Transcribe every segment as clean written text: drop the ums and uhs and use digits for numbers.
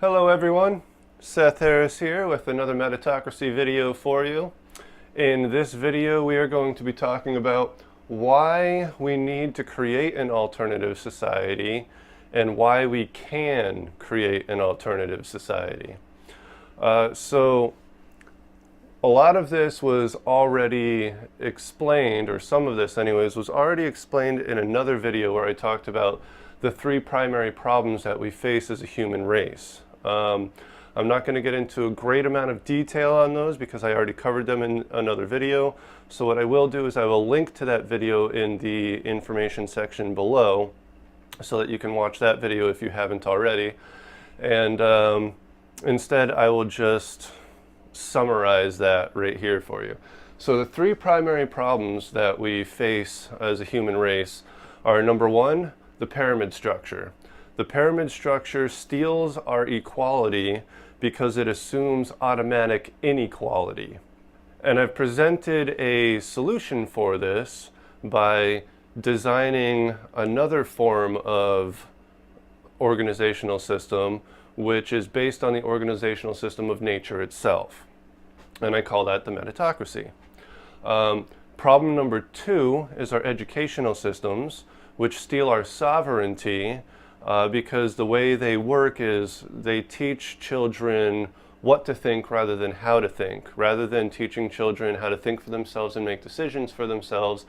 Hello everyone, Seth Harris here with another Metatocracy video for you. In this video we are going to be talking about why we need to create an alternative society and why we can create an alternative society. So a lot of this was already explained, or some of this anyways, was already explained in another video where I talked about the three primary problems that we face as a human race. I'm not going to get into a great amount of detail on those because I already covered them in another video. So what I will do is I will link to that video in the information section below so that you can watch that video if you haven't already. And instead I will just summarize that right here for you. So the three primary problems that we face as a human race are: number one, the pyramid structure. The pyramid structure steals our equality because it assumes automatic inequality. And I've presented a solution for this by designing another form of organizational system which is based on the organizational system of nature itself. And I call that the metatocracy. Problem number two is our educational systems, which steal our sovereignty because the way they work is they teach children what to think rather than how to think. Rather than teaching children how to think for themselves and make decisions for themselves,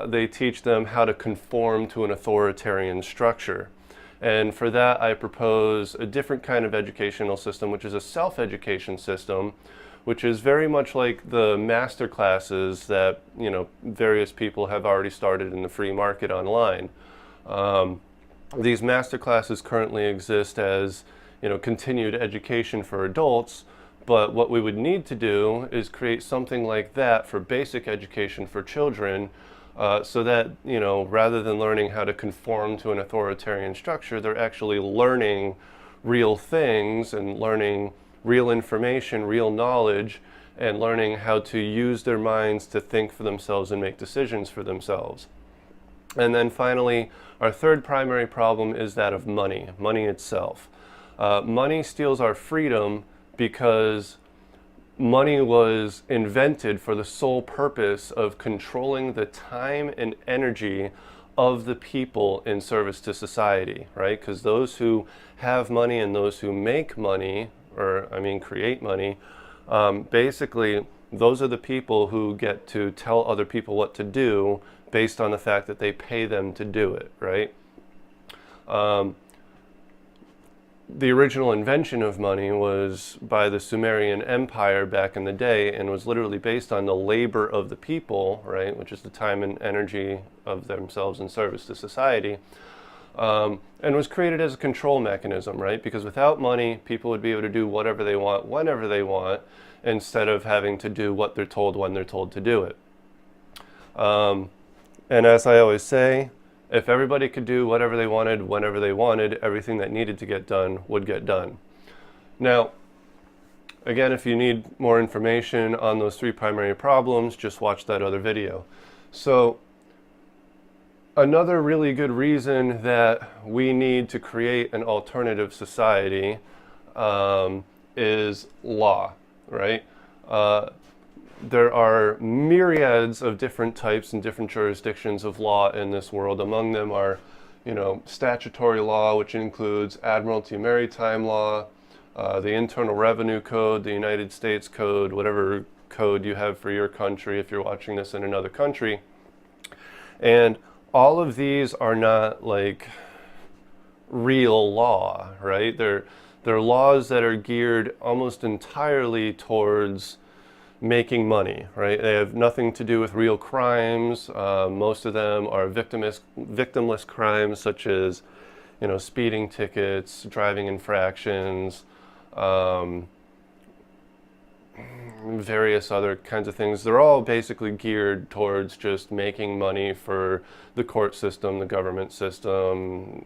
they teach them how to conform to an authoritarian structure. And for that I propose a different kind of educational system, which is a self-education system, which is very much like the master classes that various people have already started in the free market online. These master classes currently exist as continued education for adults, but what we would need to do is create something like that for basic education for children, so that rather than learning how to conform to an authoritarian structure, they're actually learning real things and learning real information, real knowledge, and learning how to use their minds to think for themselves and make decisions for themselves. And then finally, our third primary problem is that of money itself. Money steals our freedom because money was invented for the sole purpose of controlling the time and energy of the people in service to society, right? Because those who have money and those who make money, create money, basically those are the people who get to tell other people what to do based on the fact that they pay them to do it, right? The original invention of money was by the Sumerian Empire back in the day and was literally based on the labor of the people, right, which is the time and energy of themselves in service to society, and was created as a control mechanism, right? Because without money, people would be able to do whatever they want, whenever they want, instead of having to do what they're told when they're told to do it. And as I always say, if everybody could do whatever they wanted, whenever they wanted, everything that needed to get done would get done. Now, again, if you need more information on those three primary problems, just watch that other video. So, another really good reason that we need to create an alternative society is law, right? There are myriads of different types and different jurisdictions of law in this world. Among them are, statutory law, which includes Admiralty Maritime Law, the Internal Revenue Code, the United States Code, whatever code you have for your country if you're watching this in another country. And all of these are not like real law, right? They're laws that are geared almost entirely towards making money, right? They have nothing to do with real crimes. Most of them are victimless crimes, such as, speeding tickets, driving infractions, various other kinds of things. They're all basically geared towards just making money for the court system, the government system,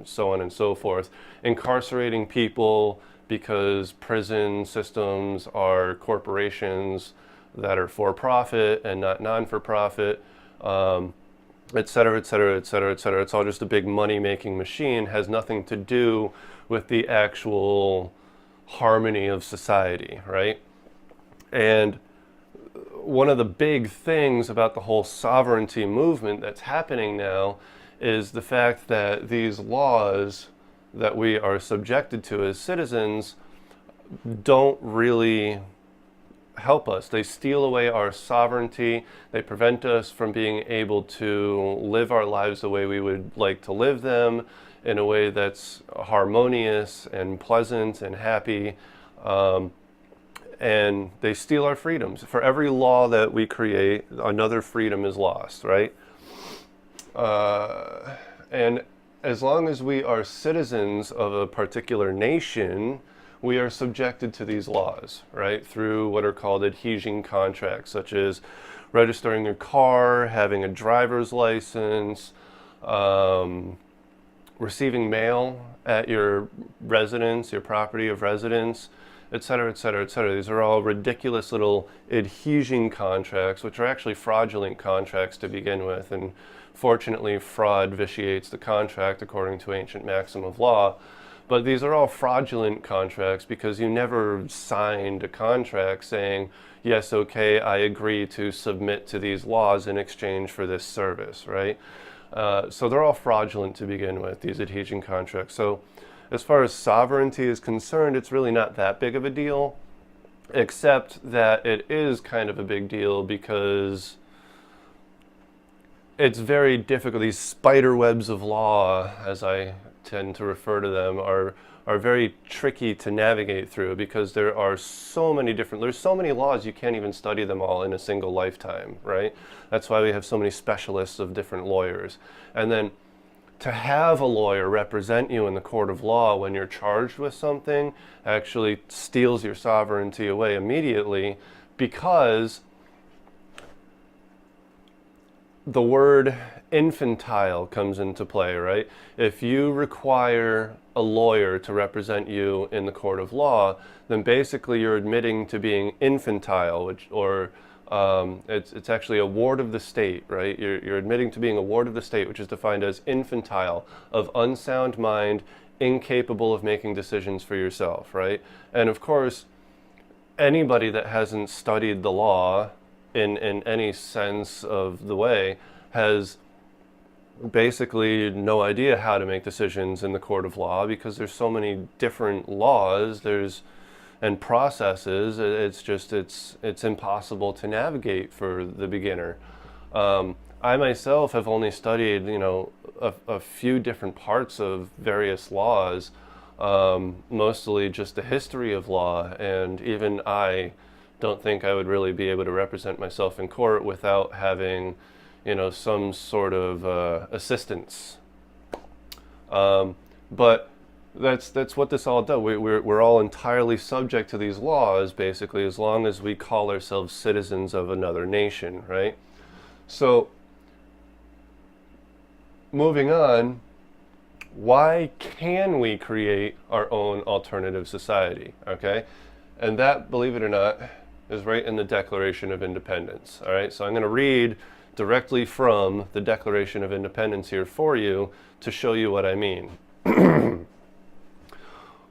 so on and so forth. Incarcerating people because prison systems are corporations that are for profit and not non-for-profit, et cetera, et cetera, et cetera, et cetera. It's all just a big money-making machine. Has nothing to do with the actual harmony of society, right? And one of the big things about the whole sovereignty movement that's happening now is the fact that these laws that we are subjected to as citizens don't really help us. They steal away our sovereignty. They prevent us from being able to live our lives the way we would like to live them, in a way that's harmonious and pleasant and happy. And they steal our freedoms. For every law that we create, another freedom is lost, right? And as long as we are citizens of a particular nation, we are subjected to these laws, right? Through what are called adhesion contracts, such as registering your car, having a driver's license, receiving mail at your residence, your property of residence, et cetera, et cetera, et cetera. These are all ridiculous little adhesion contracts, which are actually fraudulent contracts to begin with. And fortunately, fraud vitiates the contract according to ancient maxim of law. But these are all fraudulent contracts because you never signed a contract saying, yes, okay, I agree to submit to these laws in exchange for this service, right? So they're all fraudulent to begin with, these adhesion contracts. So as far as sovereignty is concerned, it's really not that big of a deal, except that it is kind of a big deal because it's very difficult. These spider webs of law, as I tend to refer to them, are very tricky to navigate through because there's so many laws you can't even study them all in a single lifetime, right? That's why we have so many specialists of different lawyers. And then to have a lawyer represent you in the court of law when you're charged with something actually steals your sovereignty away immediately, because the word infantile comes into play, right? If you require a lawyer to represent you in the court of law, then basically you're admitting to being infantile, it's actually a ward of the state, right? You're admitting to being a ward of the state, which is defined as infantile, of unsound mind, incapable of making decisions for yourself, right? And of course, anybody that hasn't studied the law in any sense of the way has basically no idea how to make decisions in the court of law, because there's so many different laws and processes. It's impossible to navigate for the beginner. I myself have only studied a few different parts of various laws, mostly just the history of law, and even I don't think I would really be able to represent myself in court without having some sort of assistance. But that's what this all does. We're all entirely subject to these laws, basically, as long as we call ourselves citizens of another nation, right? So, moving on, why can we create our own alternative society, okay? And that, believe it or not, is right in the Declaration of Independence, all right? So I'm going to read directly from the Declaration of Independence here for you to show you what I mean.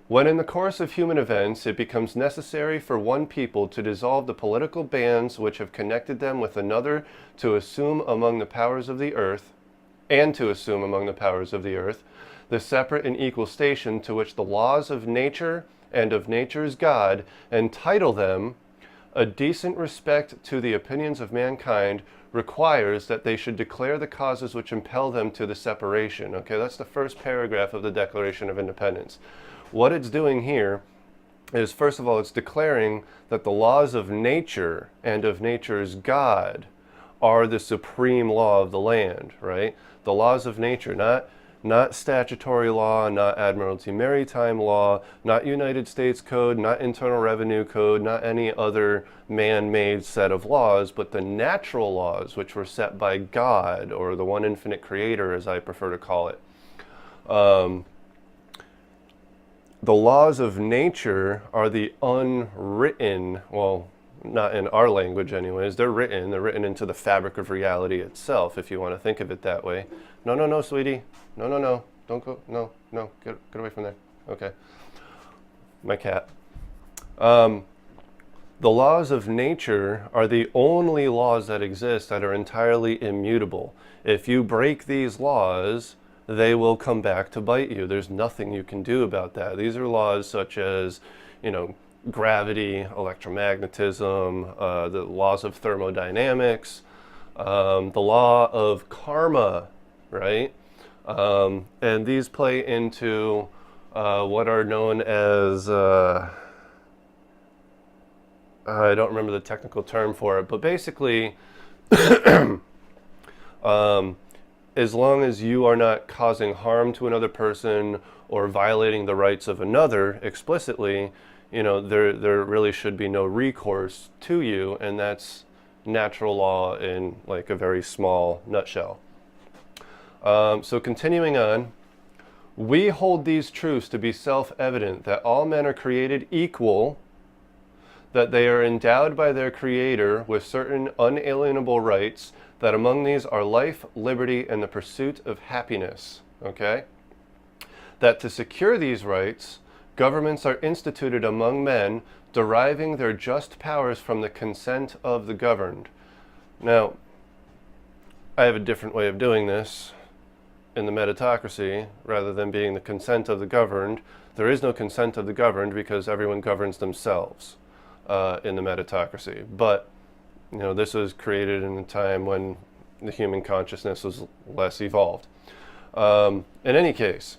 When in the course of human events it becomes necessary for one people to dissolve the political bands which have connected them with another, to assume among the powers of the earth, the separate and equal station to which the laws of nature and of nature's God entitle them, a decent respect to the opinions of mankind requires that they should declare the causes which impel them to the separation. Okay, that's the first paragraph of the Declaration of Independence. What it's doing here is, first of all, it's declaring that the laws of nature and of nature's God are the supreme law of the land, right? The laws of nature, not statutory law, not Admiralty Maritime law, not United States Code, not Internal Revenue Code, not any other man-made set of laws, but the natural laws which were set by God, or the one infinite creator, as I prefer to call it. The laws of nature are the unwritten, well, not in our language anyways, they're written into the fabric of reality itself, if you want to think of it that way. No, sweetie. No, don't go. No, get away from there. Okay. My cat. The laws of nature are the only laws that exist that are entirely immutable. If you break these laws, they will come back to bite you. There's nothing you can do about that. These are laws such as, gravity, electromagnetism, the laws of thermodynamics, the law of karma, right? And these play into what are known as, I don't remember the technical term for it, but basically, as long as you are not causing harm to another person or violating the rights of another explicitly, there really should be no recourse to you, and that's natural law in like a very small nutshell. So continuing on, we hold these truths to be self-evident, that all men are created equal, that they are endowed by their Creator with certain unalienable rights, that among these are life, liberty, and the pursuit of happiness, okay? That to secure these rights, governments are instituted among men, deriving their just powers from the consent of the governed. Now, I have a different way of doing this in the Metatocracy. Rather than being the consent of the governed, there is no consent of the governed because everyone governs themselves in the Metatocracy. But this was created in a time when the human consciousness was less evolved. In any case,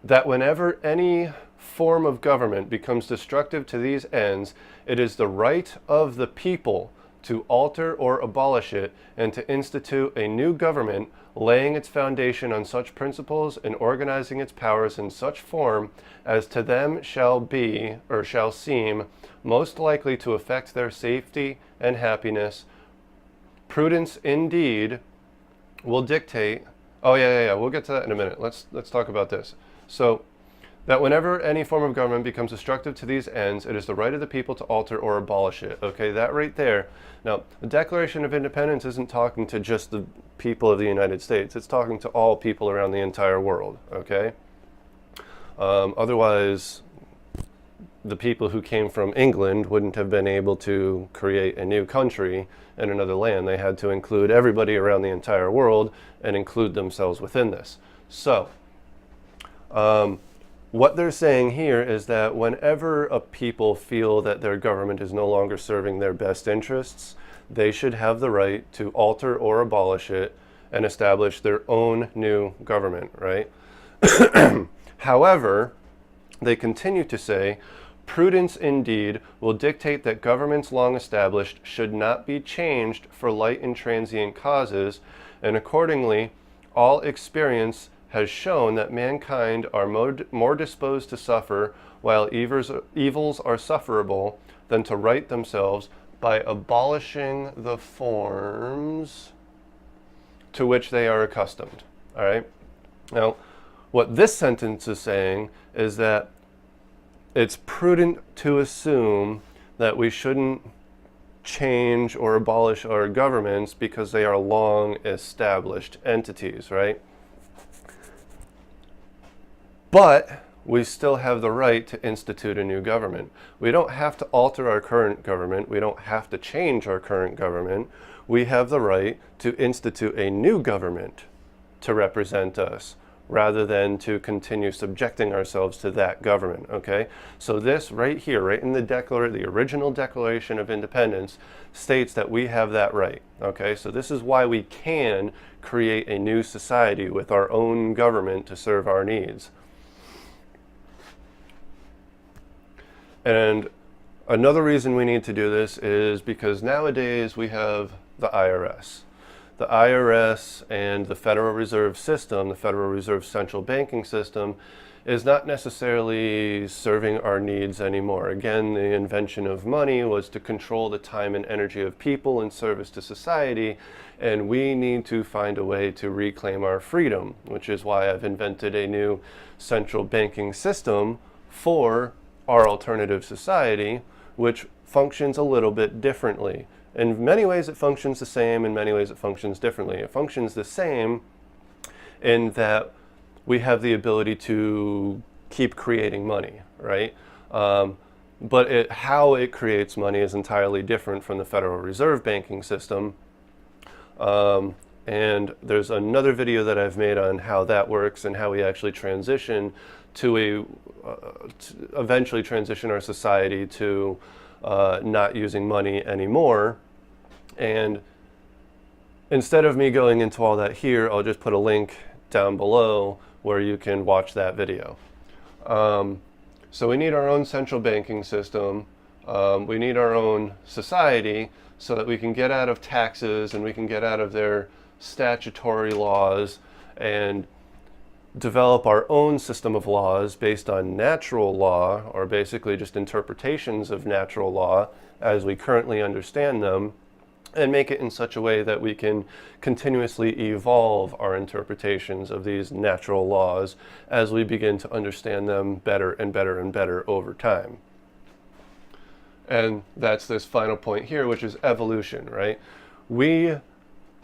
that whenever any form of government becomes destructive to these ends, it is the right of the people to alter or abolish it and to institute a new government, laying its foundation on such principles and organizing its powers in such form as to them shall be or shall seem most likely to affect their safety and happiness. Prudence indeed will dictate. Oh yeah. We'll get to that in a minute. Let's talk about this. So that whenever any form of government becomes destructive to these ends, it is the right of the people to alter or abolish it. Okay, that right there. Now, the Declaration of Independence isn't talking to just the people of the United States. It's talking to all people around the entire world, okay? Otherwise, the people who came from England wouldn't have been able to create a new country in another land. They had to include everybody around the entire world and include themselves within this. So, what they're saying here is that whenever a people feel that their government is no longer serving their best interests, they should have the right to alter or abolish it and establish their own new government, right? However, they continue to say, prudence indeed will dictate that governments long established should not be changed for light and transient causes, and accordingly, all experience has shown that mankind are more disposed to suffer while evils are sufferable than to right themselves by abolishing the forms to which they are accustomed. All right? Now, what this sentence is saying is that it's prudent to assume that we shouldn't change or abolish our governments because they are long established entities, right? But we still have the right to institute a new government. We don't have to alter our current government. We don't have to change our current government. We have the right to institute a new government to represent us, rather than to continue subjecting ourselves to that government, okay? So this right here, right in the original Declaration of Independence, states that we have that right, okay? So this is why we can create a new society with our own government to serve our needs. And another reason we need to do this is because nowadays we have the IRS. The IRS and the Federal Reserve System, the Federal Reserve Central Banking System, is not necessarily serving our needs anymore. Again, the invention of money was to control the time and energy of people in service to society, and we need to find a way to reclaim our freedom, which is why I've invented a new central banking system for our alternative society, which functions a little bit differently. In many ways it functions the same, in many ways it functions differently. It functions the same in that we have the ability to keep creating money, right? But how it creates money is entirely different from the Federal Reserve banking system. And there's another video that I've made on how that works and how we actually transition to eventually transition our society to not using money anymore. And instead of me going into all that here, I'll just put a link down below where you can watch that video. So we need our own central banking system. We need our own society so that we can get out of taxes and we can get out of their statutory laws and develop our own system of laws based on natural law, or basically just interpretations of natural law as we currently understand them, and make it in such a way that we can continuously evolve our interpretations of these natural laws as we begin to understand them better and better and better over time. And that's this final point here, which is evolution, right?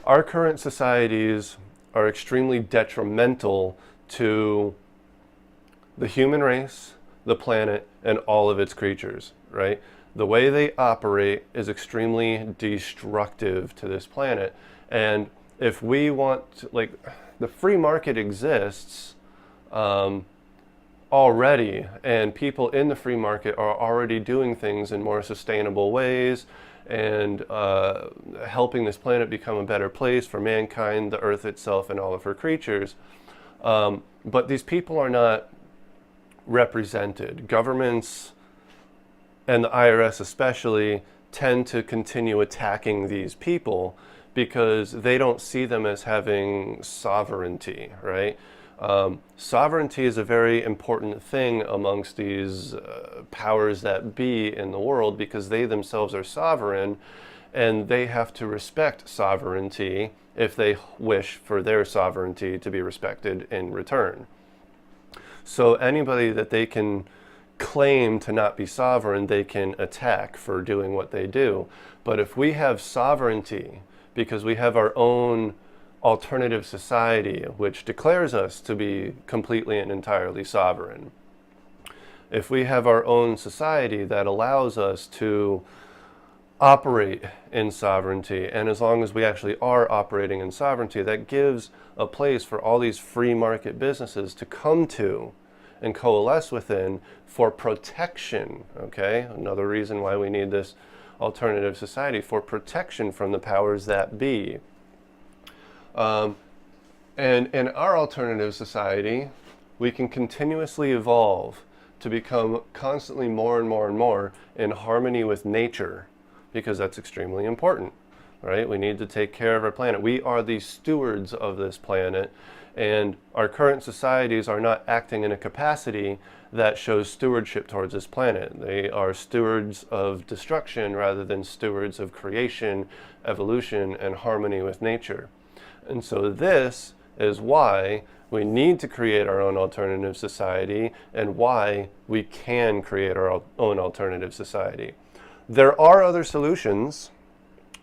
Our current societies are extremely detrimental to the human race, the planet, and all of its creatures, right? The way they operate is extremely destructive to this planet. And if we want to, like, the free market exists already, and people in the free market are already doing things in more sustainable ways and helping this planet become a better place for mankind, the earth itself, and all of her creatures. But these people are not represented. Governments, and the IRS especially, tend to continue attacking these people because they don't see them as having sovereignty, right? Sovereignty is a very important thing amongst these powers that be in the world, because they themselves are sovereign and they have to respect sovereignty if they wish for their sovereignty to be respected in return. So anybody that they can claim to not be sovereign, they can attack for doing what they do. But if we have sovereignty because we have our own alternative society which declares us to be completely and entirely sovereign, if we have our own society that allows us to operate in sovereignty, and as long as we actually are operating in sovereignty, that gives a place for all these free market businesses to come to and coalesce within for protection, okay? Another reason why we need this alternative society, for protection from the powers that be. And in our alternative society, we can continuously evolve to become constantly more and more and more in harmony with nature, because that's extremely important, right? We need to take care of our planet. We are the stewards of this planet, and our current societies are not acting in a capacity that shows stewardship towards this planet. They are stewards of destruction rather than stewards of creation, evolution, and harmony with nature. And so this is why we need to create our own alternative society, and why we can create our own alternative society. There are other solutions,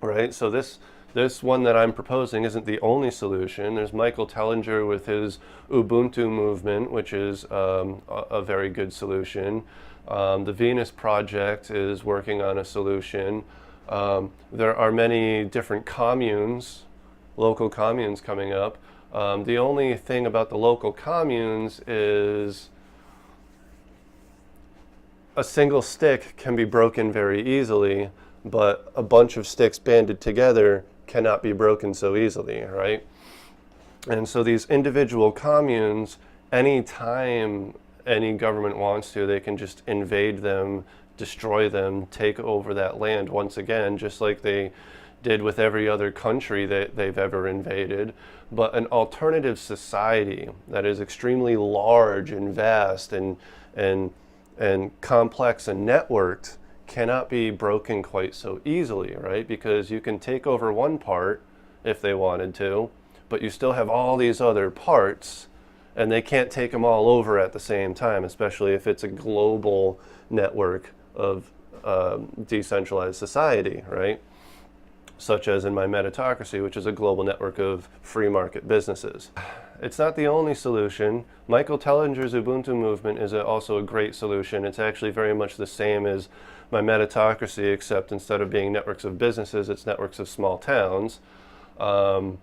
right? So this one that I'm proposing isn't the only solution. There's Michael Tellinger with his Ubuntu movement, which is a very good solution. The Venus Project is working on a solution. There are many different communes, local communes coming up. The only thing about the local communes is a single stick can be broken very easily, but a bunch of sticks banded together cannot be broken so easily, right? And so these individual communes, anytime any government wants to, they can just invade them, destroy them, take over that land once again, just like they did with every other country that they've ever invaded. But an alternative society that is extremely large and vast and complex and networked cannot be broken quite so easily, right? Because you can take over one part if they wanted to, but you still have all these other parts, and they can't take them all over at the same time, especially if it's a global network of decentralized society, right? Such as in my Metatocracy, which is a global network of free market businesses. It's not the only solution. Michael Tellinger's Ubuntu movement is also a great solution. It's actually very much the same as my Metatocracy, except instead of being networks of businesses, it's networks of small towns. And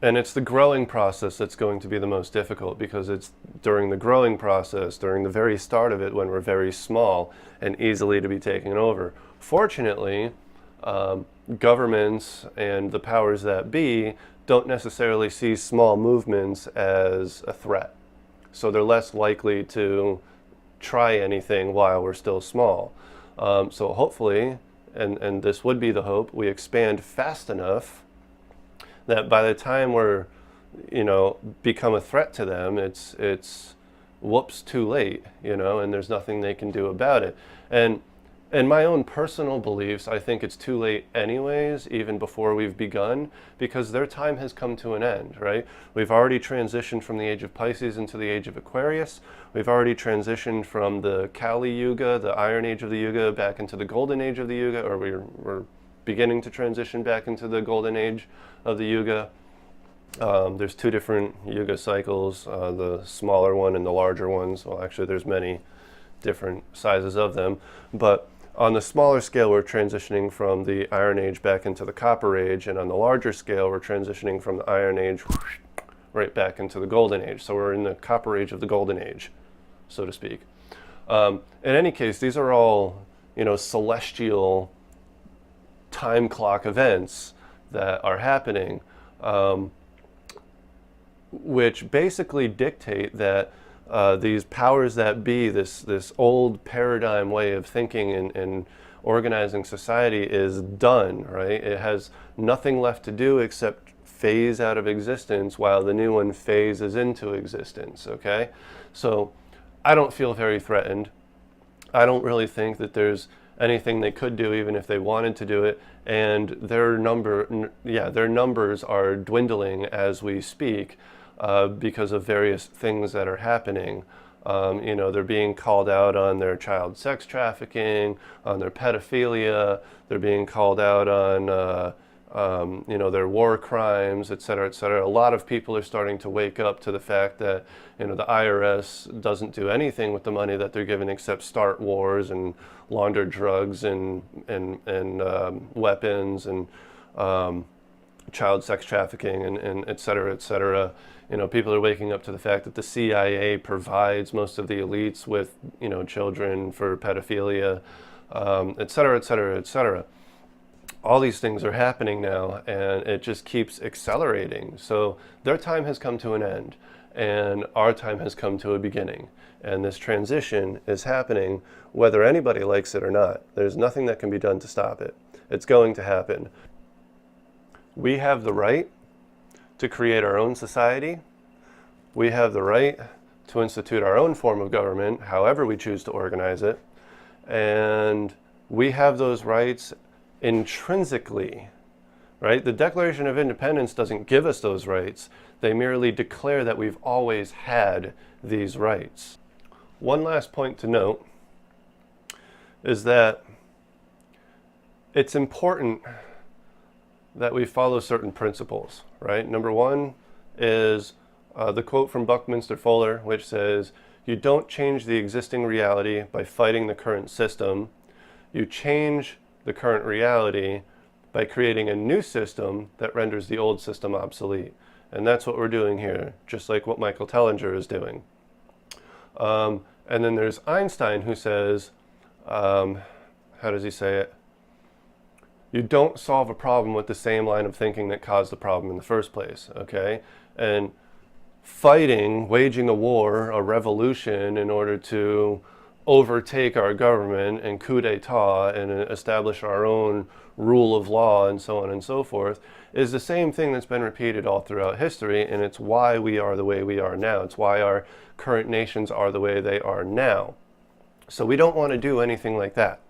it's the growing process that's going to be the most difficult, because it's during the growing process, during the very start of it, when we're very small and easily to be taken over. Fortunately, governments and the powers that be don't necessarily see small movements as a threat. So they're less likely to try anything while we're still small. So hopefully, and this would be the hope, we expand fast enough that by the time we're, become a threat to them, it's whoops, too late, and there's nothing they can do about it. And in my own personal beliefs, I think it's too late anyways, even before we've begun, because their time has come to an end, right? We've already transitioned from the age of Pisces into the age of Aquarius. We've already transitioned from the Kali Yuga, the Iron Age of the Yuga, back into the Golden Age of the Yuga, or we're beginning to transition back into the Golden Age of the Yuga. There's two different Yuga cycles, the smaller one and the larger ones. Well, actually, there's many different sizes of them, but on the smaller scale, we're transitioning from the Iron Age back into the Copper Age, and on the larger scale, we're transitioning from the Iron Age right back into the Golden Age. So we're in the Copper Age of the Golden Age, so to speak. In any case, these are all, celestial time clock events that are happening, which basically dictate that these powers that be, this old paradigm way of thinking and organizing society is done, right? It has nothing left to do except phase out of existence while the new one phases into existence, okay? So I don't feel very threatened. I don't really think that there's anything they could do, even if they wanted to do it, and their numbers are dwindling as we speak, because of various things that are happening. They're being called out on their child sex trafficking, on their pedophilia. They're being called out on, their war crimes, et cetera, et cetera. A lot of people are starting to wake up to the fact that, the IRS doesn't do anything with the money that they're given except start wars and launder drugs and weapons and child sex trafficking and et cetera, et cetera. People are waking up to the fact that the CIA provides most of the elites with, children for pedophilia, et cetera, et cetera, et cetera. All these things are happening now, and it just keeps accelerating. So their time has come to an end, and our time has come to a beginning. And this transition is happening whether anybody likes it or not. There's nothing that can be done to stop it. It's going to happen. We have the right to create our own society. We have the right to institute our own form of government, however we choose to organize it. And we have those rights intrinsically, right? The Declaration of Independence doesn't give us those rights. They merely declare that we've always had these rights. One last point to note is that it's important that we follow certain principles, right? Number one is the quote from Buckminster Fuller, which says, "You don't change the existing reality by fighting the current system. You change the current reality by creating a new system that renders the old system obsolete." And that's what we're doing here, just like what Michael Tellinger is doing. And then there's Einstein, who says, how does he say it? You don't solve a problem with the same line of thinking that caused the problem in the first place, okay? And fighting, waging a war, a revolution in order to overtake our government and coup d'etat and establish our own rule of law and so on and so forth is the same thing that's been repeated all throughout history, and it's why we are the way we are now. It's why our current nations are the way they are now. So we don't want to do anything like that,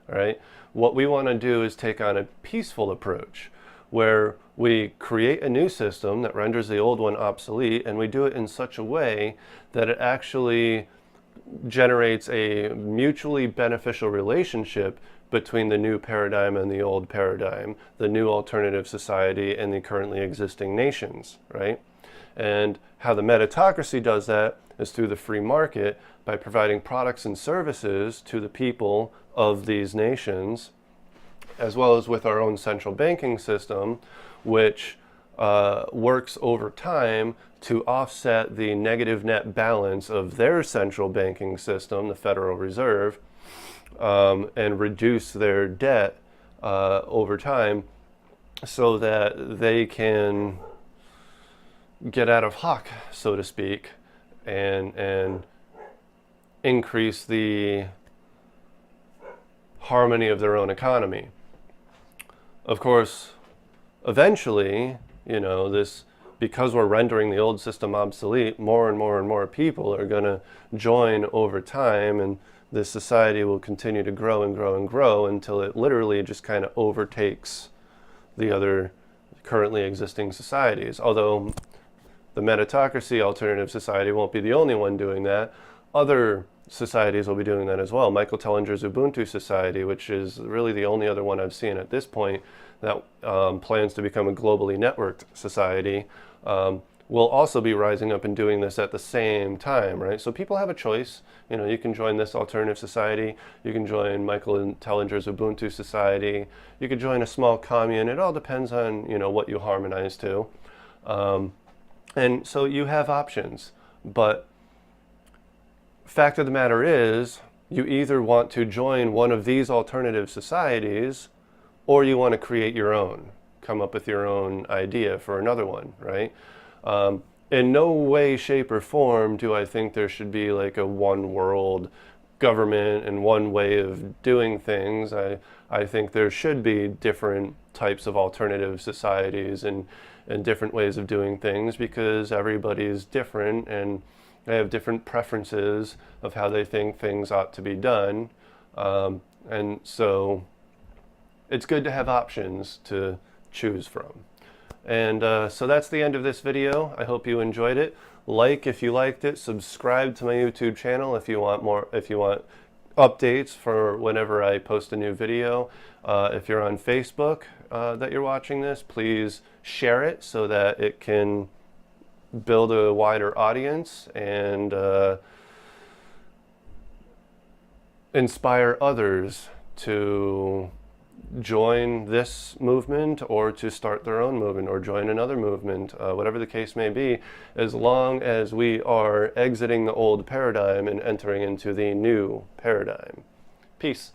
all right? What we want to do is take on a peaceful approach where we create a new system that renders the old one obsolete, and we do it in such a way that it actually generates a mutually beneficial relationship between the new paradigm and the old paradigm, the new alternative society and the currently existing nations, right? And how the metatocracy does that is through the free market by providing products and services to the people of these nations, as well as with our own central banking system, which works over time to offset the negative net balance of their central banking system, the Federal Reserve, and reduce their debt over time so that they can get out of hock, so to speak, and increase the harmony of their own economy. Of course, eventually, because we're rendering the old system obsolete, more and more and more people are going to join over time, and this society will continue to grow and grow and grow until it literally just kind of overtakes the other currently existing societies. Although the Metatocracy alternative society won't be the only one doing that. Other societies will be doing that as well. Michael Tellinger's Ubuntu Society, which is really the only other one I've seen at this point that plans to become a globally networked society, will also be rising up and doing this at the same time, right? So people have a choice. You can join this alternative society. You can join Michael Tellinger's Ubuntu Society. You could join a small commune. It all depends on, what you harmonize to. And so you have options, but fact of the matter is, you either want to join one of these alternative societies or you want to create your own, come up with your own idea for another one, right? In no way, shape, or form do I think there should be like a one world government and one way of doing things. I think there should be different types of alternative societies and different ways of doing things, because everybody is different and they have different preferences of how they think things ought to be done. And so it's good to have options to choose from. And so that's the end of this video. I hope you enjoyed it. Like if you liked it, subscribe to my YouTube channel if you want updates for whenever I post a new video. If you're on Facebook that you're watching this, please share it so that it can build a wider audience and inspire others to join this movement or to start their own movement or join another movement, whatever the case may be, as long as we are exiting the old paradigm and entering into the new paradigm. Peace.